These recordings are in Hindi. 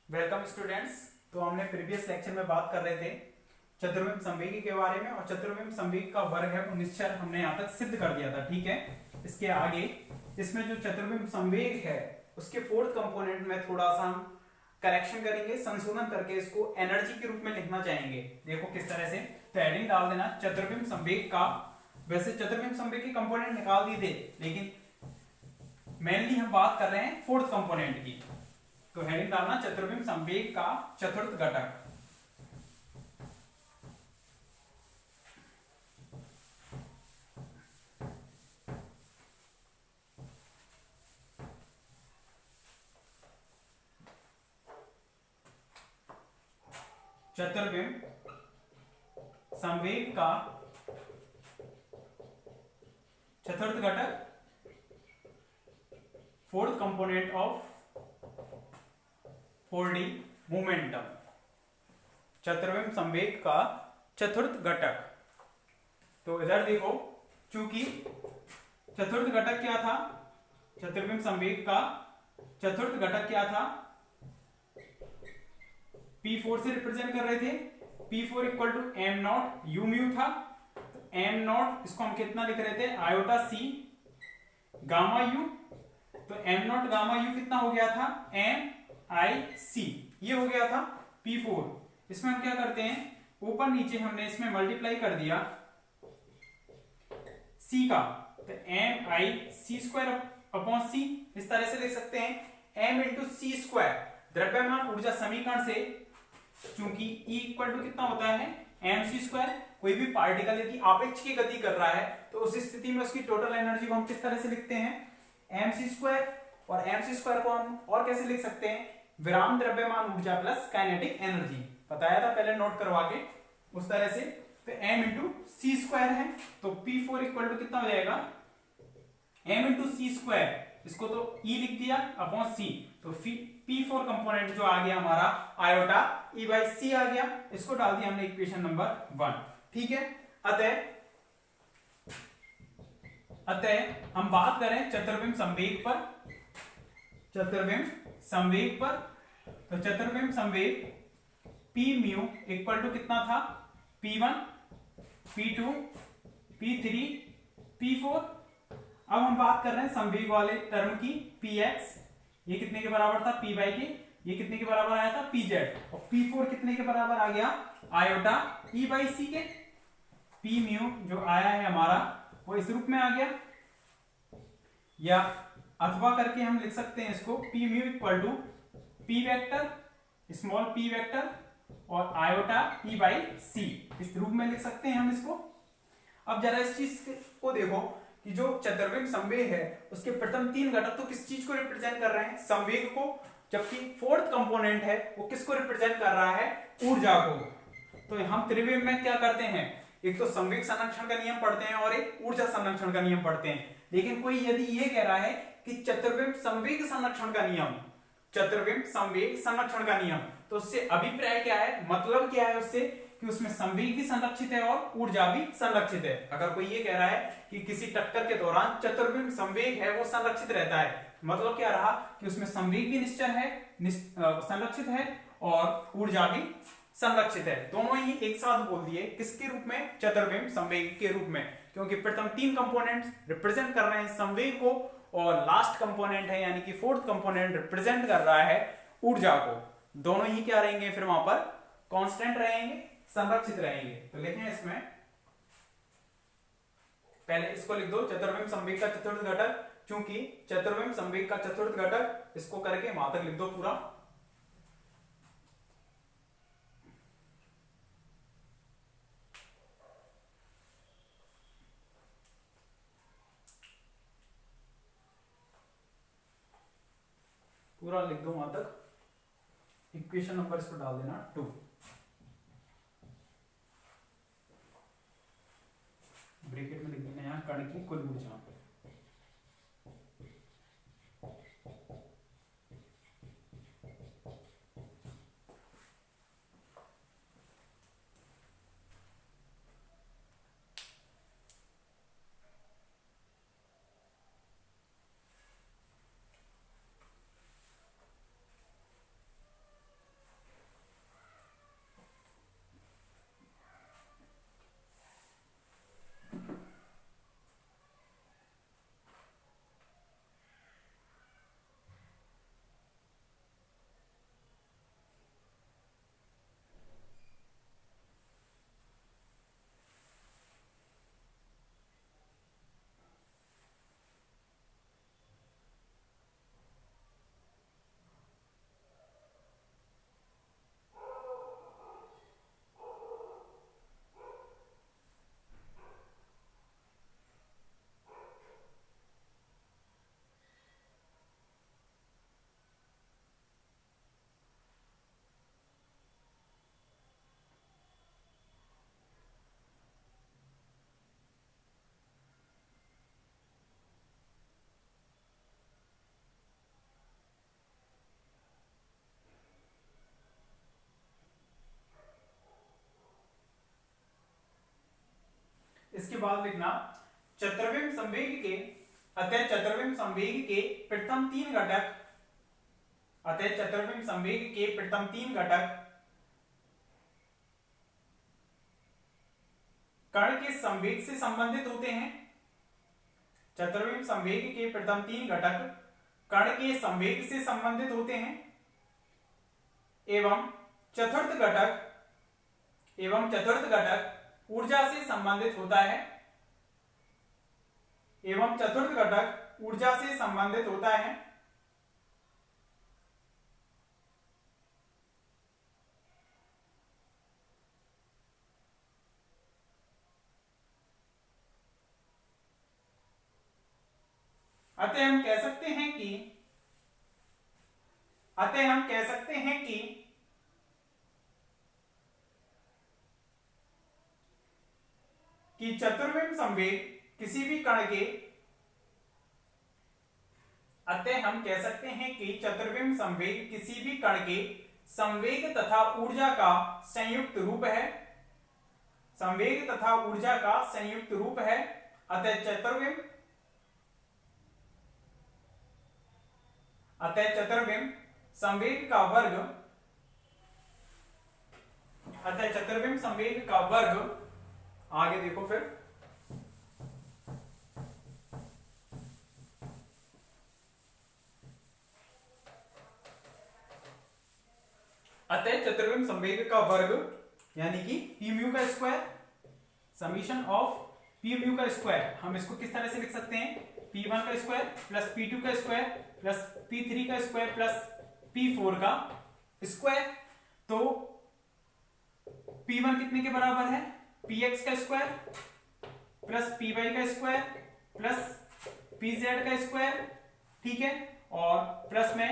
Welcome students. तो हमने प्रीवियस लेक्चर में बात कर रहे थे चतुर्विम संवेगी के बारे में, और चतुर्विम संवेग का वर्ग है वो निश्चर हमने यहाँ तक सिद्ध कर दिया था। ठीक है, इसके आगे इसमें जो चतुर्विम संवेग है उसके फोर्थ कंपोनेंट में थोड़ा सा हम करेक्शन करेंगे, संशोधन करके इसको एनर्जी के रूप में लिखना चाहेंगे। देखो किस तरह से, तो हेडिंग डाल देना चतुर्विम संवेग का। वैसे चतुर्विम संवेग के कंपोनेंट निकाल दिए थे, लेकिन मेनली हम बात कर रहे हैं फोर्थ कंपोनेंट की। तो हेडिंग डालना चतुर्विम संवेग का चतुर्थ घटक। चतुर्विम संवेग का चतुर्थ घटक, fourth component of 4D momentum. चतुर्विम संवेग का चतुर्थ घटक। तो इधर देखो, चूंकि चतुर्थ घटक क्या था, चतुर्विम संवेग का चतुर्थ घटक क्या था, P4 से रिप्रेजेंट कर रहे थे। P4 equal to m naught u mu था। तो एम नॉट इसको हम कितना लिख रहे थे, आयोटा सी गामा यू। तो एम नॉट गामा यू कितना हो गया था, एम आई सी, ये हो गया था P4। इसमें हम क्या करते हैं, ऊपर नीचे हमने इसमें मल्टीप्लाई कर दिया C का, तो एम आई सी स्क्वायर अपॉन सी। इस तरह से लिख सकते हैं m इंटू सी स्क्वायर। द्रव्यमान ऊर्जा समीकरण से, चूंकि E इक्वल टू कितना होता है, एम सी स्क्वायर। कोई भी पार्टिकल यदि आपेक्ष की गति कर रहा है तो उस स्थिति में उसकी टोटल एनर्जी को हम किस तरह से लिखते हैं, एम सी स्क्वायर। और एम सी स्क्वायर को हम और कैसे लिख सकते हैं, विराम द्रव्यमान ऊर्जा प्लस काइनेटिक एनर्जी। बताया था पहले नोट करवा के, उस तरह से। तो m इंटू सी स्क्वायर है, तो P4 इक्वल टू कितना हो जाएगा, m इंटू सी स्क्वायर। इसको तो E लिख दिया अपॉन C, तो P4 कंपोनेंट जो आ गया हमारा आयोटा E बाई सी आ गया। इसको डाल दिया हमने इक्वेशन नंबर 1। ठीक है, अतः हम बात करें चतुर्विम संवेग पर। चतुर्विम संवेग पर, तो चतुर्विम संवेग P म्यू इक्वल टू कितना था, P1 P2 P3 P4। अब हम बात कर रहे हैं संवेग वाले टर्म की, Px ये कितने के बराबर था, P बाई के, ये कितने के बराबर आया था, Pz। और P4 कितने के बराबर आ गया, आयोटा E बाई सी के। P म्यू जो आया है हमारा वो इस रूप में आ गया, या अथवा करके हम लिख सकते हैं इसको, P mu equal to P vector small p vector और आयोटा E बाई सी, इस रूप में लिख सकते हैं हम इसको। अब जरा इस चीज को देखो कि जो चतुर्विम संवेग है उसके प्रथम तीन घटक तो किस चीज को रिप्रेजेंट कर रहे हैं, संवेग को। जबकि फोर्थ कंपोनेंट है वो किसको रिप्रेजेंट कर रहा है, ऊर्जा को। तो हम त्रिविम में क्या करते हैं, एक तो संवेग संरक्षण का नियम पढ़ते हैं और एक ऊर्जा संरक्षण का नियम पढ़ते हैं। लेकिन कोई यदि ये कह रहा है कि चतुर्विम संवेग संरक्षण का नियम, चतुर्विम संवेग संरक्षण का नियम, तो उससे अभिप्राय क्या है, मतलब क्या है उससे, कि उसमें संवेग भी संरक्षित है और ऊर्जा भी संरक्षित है। अगर कोई ये कह रहा है कि किसी टक्कर के दौरान चतुर्विम संवेग है वो संरक्षित रहता है, मतलब क्या रहा कि उसमें संवेग भी निश्चल है, संरक्षित है, और ऊर्जा भी संरक्षित है। दोनों ही एक साथ बोल दिए, किसके रूप में, चतुर्विम संवेग के रूप में, क्योंकि प्रथम तीन कंपोनेंट्स रिप्रेजेंट कर रहे हैं संवेग को, और लास्ट कंपोनेंट है यानी कि फोर्थ कंपोनेंट रिप्रेजेंट कर रहा है ऊर्जा को। दोनों ही क्या रहेंगे, फिर वहां पर कांस्टेंट रहेंगे, संरक्षित रहेंगे। तो लिखें इसमें, पहले इसको लिख दो, चतुर्विम संवेग का चतुर्थ घटक। चूंकि चतुर्विम संवेग का चतुर्थ घटक, इसको करके वहां तक लिख दो पूरा। पूरा लिख दो वहां तक। इक्वेशन नंबर इसको डाल देना 2। ब्रैकेट में लिख देना यहाँ कण की कुल ऊर्जा। इसके बाद लिखना चतुर्विम संवेग के अतः चतुर्विम संवेग के प्रथम तीन घटक अतः चतुर्विम संवेग के प्रथम तीन घटक कण के संवेग से संबंधित होते हैं। चतुर्विम संवेग के प्रथम तीन घटक कण के संवेग से संबंधित होते हैं एवं चतुर्थ घटक ऊर्जा से संबंधित होता है एवं चतुर्थ घटक ऊर्जा से संबंधित होता है। अतः हम कह सकते हैं कि चतुर्विम संवेग किसी भी कण के अतः हम कह सकते हैं कि चतुर्विम संवेग किसी भी कण के संवेग तथा ऊर्जा का संयुक्त रूप है। संवेग तथा ऊर्जा का संयुक्त रूप है। अतः चतुर्विम संवेग का वर्ग आगे देखो फिर अतः चतुर्विम संवेग का वर्ग यानी कि पी म्यू का square summation of P mu का स्क्वायर हम इसको किस तरह से लिख सकते हैं P1 का स्क्वायर प्लस P2 का स्क्वायर प्लस P3 का स्क्वायर प्लस P4 का स्क्वायर। तो P1 कितने के बराबर है Px का स्क्वायर प्लस Py का स्क्वायर प्लस Pz का स्क्वायर, ठीक है, और प्लस में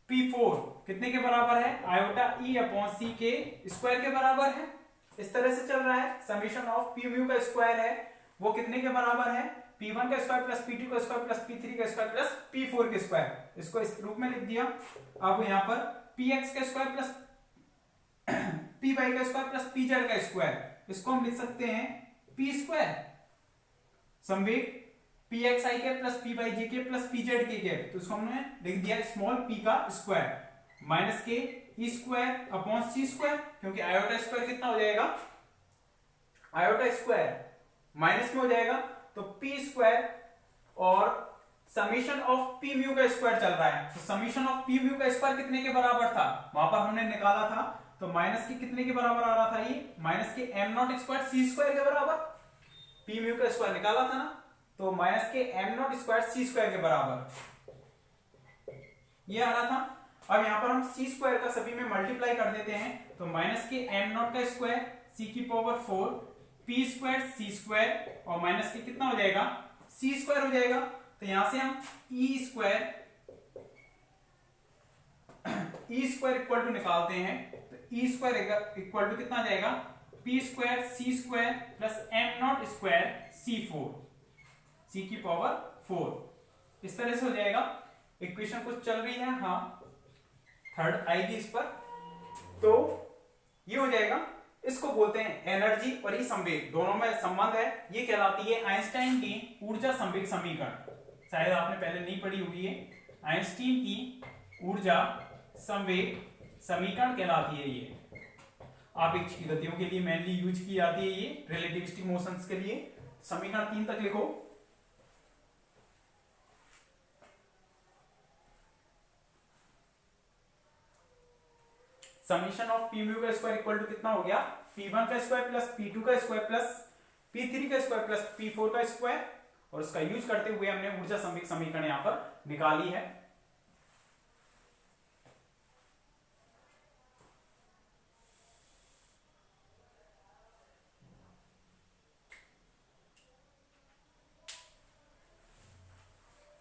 P4 कितने के बराबर है आयोटा E अपॉन C के स्क्वायर के बराबर है। इस तरह से चल रहा है। समीशन ऑफ P म्यू का स्क्वायर है वो कितने के बराबर है P1 का स्क्वायर प्लस P2 का स्क्वायर प्लस P3 का स्क्वायर प्लस P4 के स्क्वायर। इसको इस रूप में लिख दिया। अब यहाँ पर Px का स्क्वायर प्लस Py का स्क्वायर प्लस Pz का स्क्वायर इसको हम लिख सकते हैं P स्क्वायर संवेग Pxi के प्लस Pyj के प्लस Pz के तो इसको हमने लिख दिया स्मॉल p का स्क्वायर माइनस के ई स्क्वायर अपॉन सी स्क्वायर, क्योंकि आयोटा स्क्वायर कितना हो जाएगा आयोटा स्क्वायर माइनस में हो जाएगा तो p स्क्वायर और समीशन ऑफ p म्यू का स्क्वायर चल रहा है। तो समीशन ऑफ p म्यू का स्क्वायर कितने के बराबर था वहां पर हमने निकाला था तो माइनस के कितने के बराबर आ रहा था ये माइनस के m not square c square के बराबर। p म्यू का स्क्वायर निकाला था ना तो माइनस के m not square c square के बराबर ये आ रहा था। अब यहां पर हम c स्क्वायर का सभी में मल्टीप्लाई कर देते हैं तो माइनस के m नॉट का स्क्वायर c की power 4 p square c square और माइनस के कितना हो जाएगा c स्क्वायर हो जाएगा। तो यहां से हम e स्क्वायर इक्वल टू निकालते हैं तो e स्क्वायर इक्वल टू कितना आ जाएगा p square c square plus m not square c4 c की पावर 4 इस तरह से हो जाएगा। इक्वेशन कुछ चल रही है हाँ थर्ड आएगी इस पर तो ये हो जाएगा। इसको बोलते हैं एनर्जी और ई संवेग दोनों में संबंध है। ये कहलाती है आइंस्टाइन की ऊर्जा संवेग समीकरण। शायद आपने पहले नहीं पढ़ी होगी ये आइंस्टाइन की ऊर्जा संवेग समीकरण कहलाती है। ये आपेक्षिक गतियों के लिए मेनली यूज की जाती है ये रिलेटिविस्टिक मोशंस के लिए। समीकरण 3 तक लिखो। समीशन ऑफ पी म्यू का स्क्वायर इक्वल टू कितना हो गया P1 का स्क्वायर प्लस P2 का स्क्वायर प्लस P3 का स्क्वायर प्लस P4 का स्क्वायर और इसका यूज करते हुए हमने ऊर्जा संवेग समीकरण यहां पर निकाली है।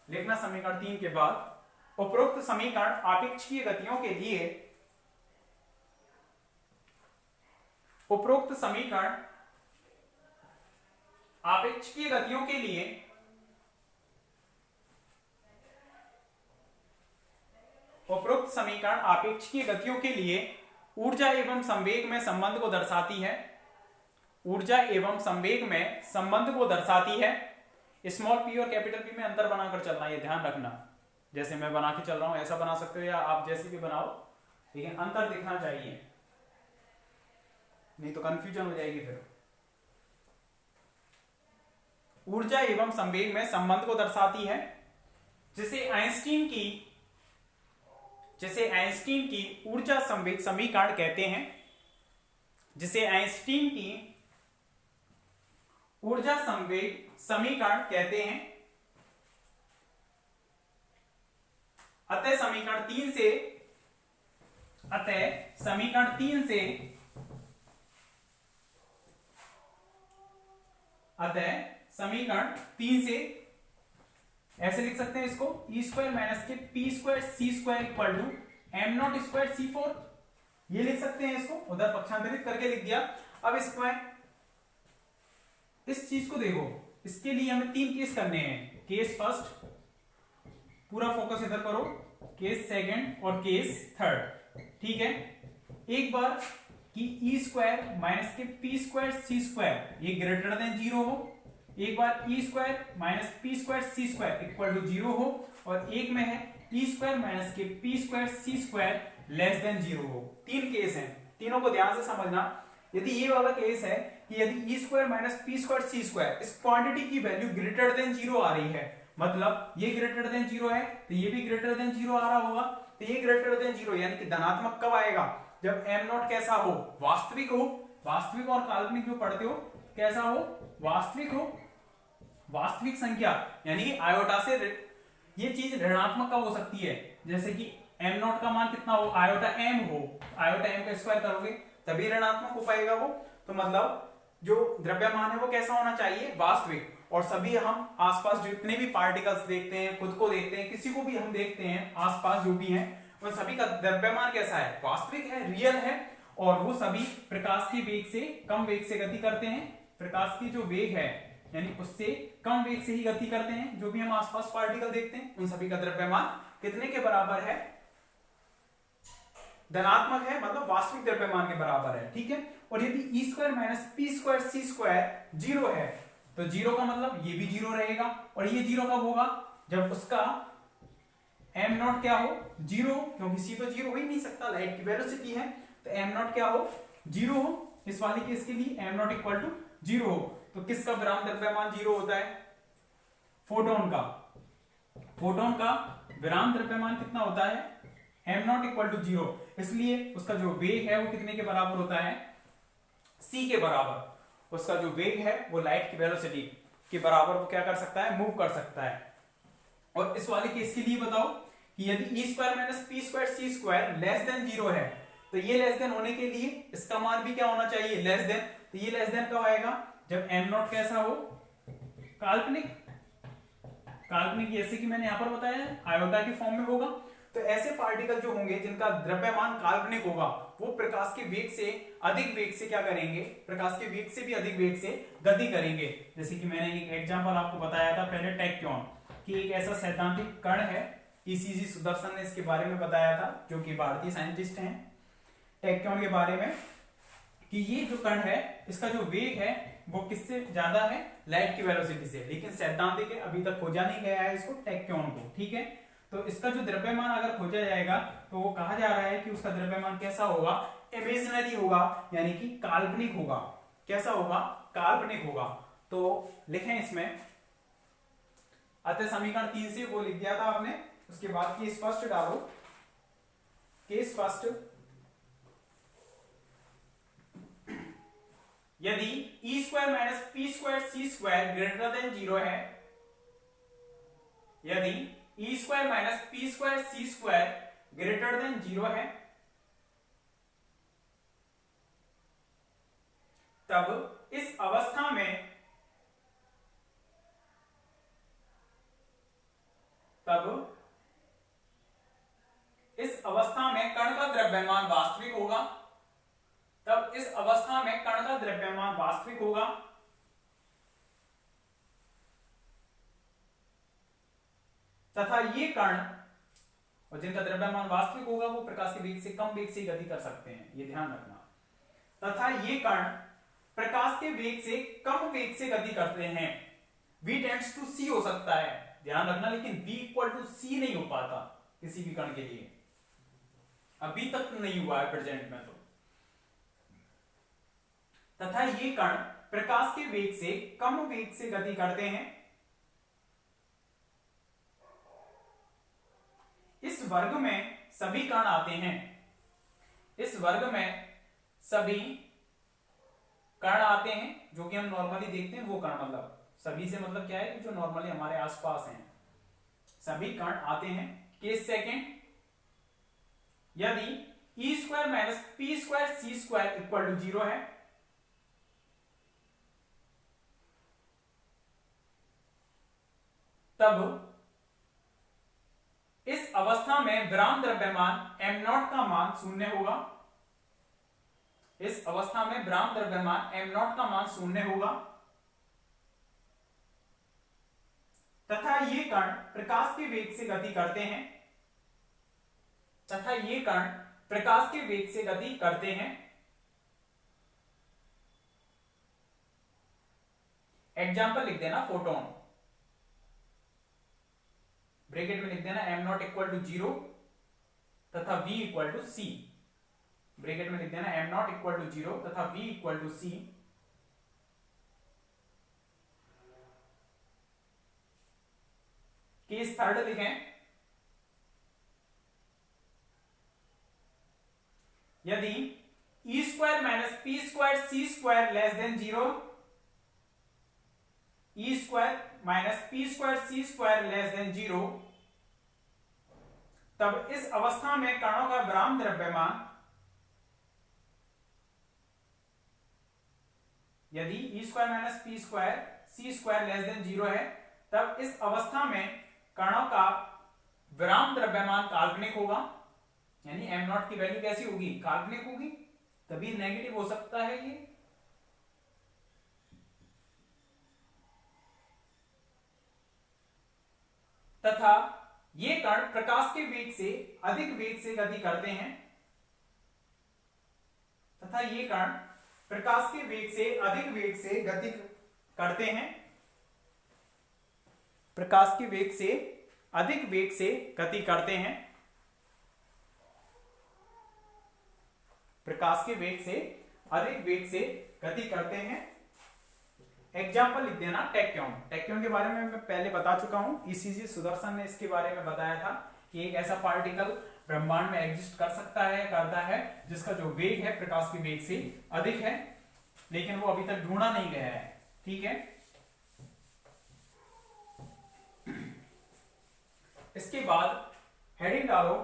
लिखना समीकरण 3 के बाद उपरोक्त समीकरण आपेक्षिकीय गतियों के लिए उपरोक्त समीकरण आपेक्षिकीय गतियों के लिए उपरोक्त समीकरण आपेक्षिकीय गतियों के लिए ऊर्जा एवं संवेग में संबंध को दर्शाती है। ऊर्जा एवं संवेग में संबंध को दर्शाती है। स्मॉल पी और कैपिटल पी में अंतर बनाकर चलना, ये ध्यान रखना। जैसे मैं बना के चल रहा हूं ऐसा बना सकते हो या आप जैसे भी बनाओ, लेकिन अंतर दिखना चाहिए, नहीं तो कंफ्यूजन हो जाएगी फिर। ऊर्जा एवं संवेग में संबंध को दर्शाती है, जिसे आइंस्टीन की ऊर्जा संवेग समीकरण कहते हैं, जिसे आइंस्टीन की ऊर्जा संवेग समीकरण कहते हैं। अतः समीकरण 3 से ऐसे लिख सकते हैं इसको, ई स्क्वायर माइनस के p square c square equal to m naught square c 4, ये लिख सकते हैं इसको, उधर पक्षांतरित करके लिख दिया। अब इस चीज को देखो, इसके लिए हमें 3 केस करने हैं। केस फर्स्ट, पूरा फोकस इधर करो, केस सेकंड और केस थर्ड, ठीक है। एक बार कि ई स्क्वायर माइनस के पी स्क्वायर सी स्क्वायर ये ग्रेटर देन 0 हो, एक बार e square minus p square c square equal to 0 हो, और एक में है ई स्क्वायर माइनस के p square c square less than 0 हो। 3 केस हैं, तीनों को ध्यान से समझना। यदि ये वाला केस है कि यदि ई square minus p square c square इस क्वांटिटी की वैल्यू ग्रेटर देन 0 आ रही है, मतलब ये ग्रेटर देन 0 है तो ये भी ग्रेटर देन 0 आ रहा होगा, तो ये ग्रेटर देन 0 यानी कि धनात्मक कब आएगा, जब एम नॉट कैसा हो, वास्तविक हो। वास्तविक और काल्पनिक जो पढ़ते हो कैसा हो, वास्तविक हो, वास्तविक संख्या यानी कि आयोटा से ये चीज ऋणात्मक कब हो सकती है, जैसे कि एम नॉट का मान कितना हो, आयोटा एम हो, आयोटा एम का स्क्वायर करोगे तभी ऋणात्मक हो पाएगा वो। तो मतलब जो द्रव्यमान है वो कैसा होना चाहिए, वास्तविक। और सभी हम आसपास जितने भी पार्टिकल्स देखते हैं, खुद को देखते हैं, किसी को भी हम देखते हैं आसपास जो भी हैं, उन सभी का द्रव्यमान कैसा है, वास्तविक है, रियल है। और वो सभी प्रकाश के वेग से कम वेग से गति करते हैं, प्रकाश की जो वेग है यानी उससे कम वेग से ही गति करते हैं। जो भी हम आसपास पार्टिकल देखते हैं उन सभी का द्रव्यमान कितने के बराबर है, धनात्मक है, मतलब वास्तविक द्रव्यमान के बराबर है, ठीक है। और यदि ई square minus p square c square 0 है तो 0 का मतलब ये भी 0 रहेगा। और ये 0 कब होगा, जब उसका एम नॉट क्या हो, 0, क्योंकि सी तो 0 हो ही नहीं सकता, लाइट की वेलोसिटी है, तो एम नॉट क्या हो, 0 हो। इस वाली केस के लिए एम नॉट इक्वल टू 0 हो। तो किसका विराम द्रव्यमान 0 होता है, फोटोन का। फोटोन का विराम द्रव्यमान कितना होता है, एम नॉट इक्वल टू 0, इसलिए उसका जो वेग है वो कितने के बराबर होता है, c के बराबर। उसका जो वेग है वो लाइट की वेलोसिटी के बराबर वो क्या कर सकता है, मूव कर सकता है। और इस वाले केस के लिए बताओ कि यदि ई square minus p square c square less than 0 है, तो ये लेस देन होने के लिए इसका मान भी क्या होना चाहिए, लेस देन। तो ये लेस देन कब आएगा, जब एम नॉट कैसा हो, काल्पनिक। काल्पनिक जैसे कि मैंने यहां पर बताया आयोटा के फॉर्म में होगा। तो ऐसे पार्टिकल जो होंगे जिनका द्रव्यमान काल्पनिक होगा वो प्रकाश के वेग से अधिक वेग से क्या करेंगे, प्रकाश के वेग से भी अधिक वेग से गति करेंगे। जैसे कि मैंने एक एग्जांपल आपको बताया था पहले टैक्योन, कि एक ऐसा सैद्धांतिक कण है, ईसीजी सुदर्शन ने इसके बारे में बताया था, जो कि भारतीय साइंटिस्ट हैं, टैक्योन के बारे में, कि ये जो कण है इसका जो वेग है वो किससे ज्यादा है, लाइट की वेलोसिटी से। लेकिन सैद्धांतिक है, अभी तक खोजा नहीं गया है इसको, टैक्योन को, ठीक है। तो इसका जो द्रव्यमान अगर खोजा जाएगा तो वो कहा जा रहा है कि उसका द्रव्यमान कैसा होगा, इमेजिनरी होगा, यानी कि काल्पनिक होगा। कैसा होगा, काल्पनिक होगा। तो लिखें इसमें, अतः समीकरण 3 से वो लिख दिया था आपने, उसके बाद केस फर्स्ट डालो। केस फर्स्ट, यदि ई square minus p square c square greater than 0 है, यदि ई square minus p square c square greater than 0 है, तब इस अवस्था में कण का द्रव्यमान वास्तविक होगा। तब इस अवस्था में कण का द्रव्यमान वास्तविक होगा तथा ये कण, और जिनका द्रव्यमान वास्तविक होगा वो प्रकाश के वेग से कम वेग से गति कर सकते हैं, ये ध्यान रखना। तथा ये कण प्रकाश के वेग से कम वेग से गति करते हैं, v टेंड्स टू c हो सकता है, ध्यान रखना, लेकिन v इक्वल टू c नहीं हो पाता किसी भी कण के लिए, अभी तक नहीं हुआ है प्रेजेंट में। तो तथा ये कण प्रकाश के वेग से कम वेग से गति करते हैं। इस वर्ग में सभी कण आते हैं, इस वर्ग में सभी कण आते हैं जो कि हम नॉर्मली देखते हैं, वो कण, मतलब सभी से मतलब क्या है, जो नॉर्मली हमारे आसपास हैं, सभी कण आते हैं। केस सेकंड, यदि e square minus p square c square equal to 0 है, तब इस अवस्था में विराम द्रव्यमान m0 का मान 0 होगा। इस अवस्था में विराम द्रव्यमान m0 का मान 0 होगा तथा ये कण प्रकाश के वेग से गति करते हैं, तथा ये कण प्रकाश के वेग से गति करते हैं। एग्जाम्पल लिख देना, फोटोन, ब्रैकेट में लिख देना m0 इक्वल टू 0 तथा v equal to c, bracket में लिख देना m0 इक्वल टू 0 तथा v equal to c। Case third लिखें, यदि e square minus p square c square less than 0, e square minus p square c square less than 0, तब इस अवस्था में कणों का विराम द्रव्यमान, यदि e square minus p square c square less than 0 है, तब इस अवस्था में कणों का विराम द्रव्यमान काल्पनिक होगा, यानी m0 की वैल्यू कैसी होगी, काल्पनिक होगी, तभी नेगेटिव हो सकता है ये। तथा ये कण प्रकाश के वेग से अधिक वेग से गति करते हैं, तथा ये कण प्रकाश के वेग से अधिक वेग से गति करते हैं, प्रकाश के वेग से अधिक वेग से गति करते हैं, प्रकाश के वेग से अधिक वेग से गति करते हैं। एग्जाम्पल लिख देना, टैक्योन, टैक्योन के बारे में मैं पहले बता चुका हूं, ईसीजी सुदर्शन ने इसके बारे में बताया था कि एक ऐसा पार्टिकल ब्रह्मांड में एग्जिस्ट कर सकता है, करता है, जिसका जो वेग है प्रकाश के वेग से अधिक है, लेकिन वो अभी तक ढूंढा नहीं गया है। ठीक है, इसके बाद हेडिंग डालो,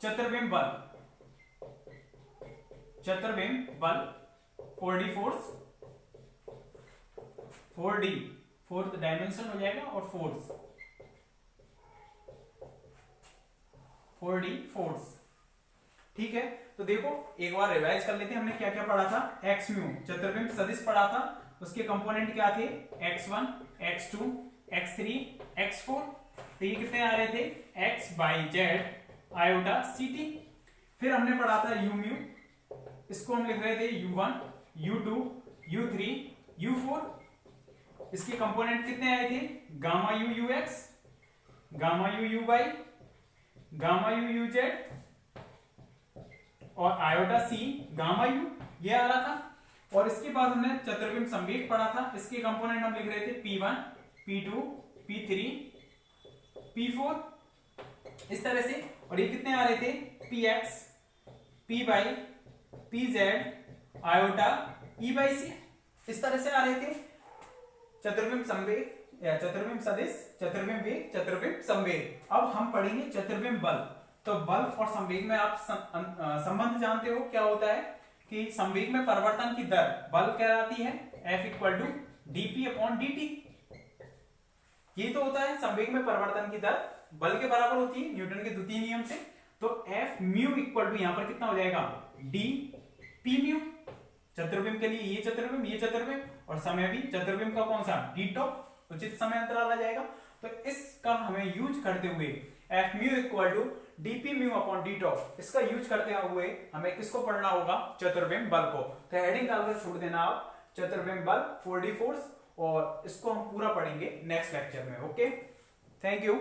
चतुर्विम बल, चतुर्विम बल 4D force, 4D fourth dimension हो जाएगा, और फोर्स 4D फोर्स। ठीक है, तो देखो एक बार रिवाइज कर लेते हैं, हमने क्या क्या पढ़ा था। एक्स म्यू चतुर्विम सदिश पढ़ा था, उसके कंपोनेंट क्या थे, x1 x2 x3 x4, तो ये कितने आ रहे थे, x by Z iota ct। फिर हमने पढ़ा था u म्यू, इसको हम लिख रहे थे u1 u2 u3 u4, इसके कंपोनेंट कितने आए थे, gamma u ux, gamma u y, gamma u z और आयोटा c गामा u, ये आ रहा था। और इसके बाद हमने चतुर्विम संवेग पढ़ा था, इसके कंपोनेंट हम लिख रहे थे p1 p2 p3 p4, इस तरह से। और ये कितने आ रहे थे, px py pz iota e by c, इस तरह से आ रहे थे। चतुर्विम संवेग या चतुर्विम सदिश, चतुर्विम वेग, चतुर्विम संवेग। अब हम पढ़ेंगे चतुर्विम बल। तो बल और संवेग में आप संबंध जानते हो, क्या होता है कि संवेग में परिवर्तन की दर बल कहलाती है, F equal to dp upon dt। ये तो होता है संवेग में परिवर्तन की दर बल के बराबर होती है न्यूटन के द्वितीय नियम से। तो F म्यू इक्वल टू यहां पर कितना हो जाएगा, d p म्यू, चतुर्विम के लिए ये चतुर्विम, ये चतुर्विम, और समय भी चतुर्विम का कौन सा, डी टॉप, उचित समय अंतराल आ जाएगा। तो इसका हमें यूज करते हुए F mu equal to dp mu upon d tau, इसका यूज करते हुए हमें किसको पढ़ना होगा, चतुर्विम बल को। तो हेडिंग डालकर छोड़ देना आप चतुर्विम बल 4D फोर्स, और इसको हम पूरा पढ़ेंगे नेक्स्ट लेक्चर में। Okay, thank you.